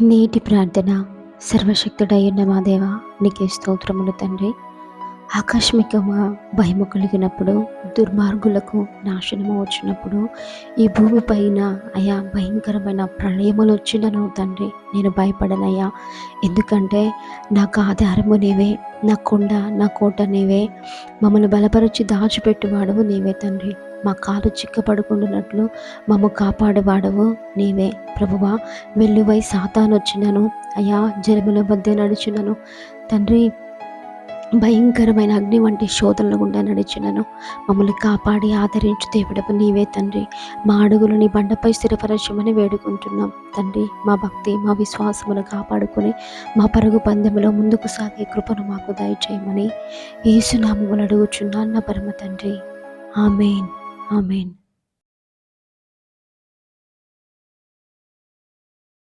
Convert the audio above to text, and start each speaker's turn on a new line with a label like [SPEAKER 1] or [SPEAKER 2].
[SPEAKER 1] నేటి ప్రార్థన. సర్వశక్తుడైయున్న మా దేవ, నీకే స్తోత్రములు తండ్రి. ఆకస్మికమా భయము కలిగినప్పుడు, దుర్మార్గులకు నాశనము వచ్చినప్పుడు, ఈ భూమి పైన అయా భయంకరమైన ప్రళయములు వచ్చినను తండ్రి, నేను భయపడనయ్యా. ఎందుకంటే నాకు ఆధారము నీవే, నా కొండ, నా కోట నీవే. మమ్మల్ని బలపరిచి దాచిపెట్టువాడవు నీవే తండ్రి. మా కాలు చిక్కపడుకుంటున్నట్లు మమ్మ కాపాడేవాడవు నీవే ప్రభువా. వెల్లువై సాతానొచ్చినను అయా, జలముల మధ్య నడిచినను తండ్రి, భయంకరమైన అగ్ని వంటి శోధనల గుండా నడిచినను మమ్మల్ని కాపాడి ఆదరించు దేవుడవు నీవే తండ్రి. మా అడుగులు నీ బండపై స్థిరపరచమని వేడుకుంటున్నాం తండ్రి. మా భక్తి, మా విశ్వాసమును కాపాడుకొని మా పరుగు పందెములో ముందుకు సాగే కృపను మాకు దయచేయమని యేసు నామములో అడుగుచున్నాను నా పరమ తండ్రి. ఆమేన్, ఆమేన్.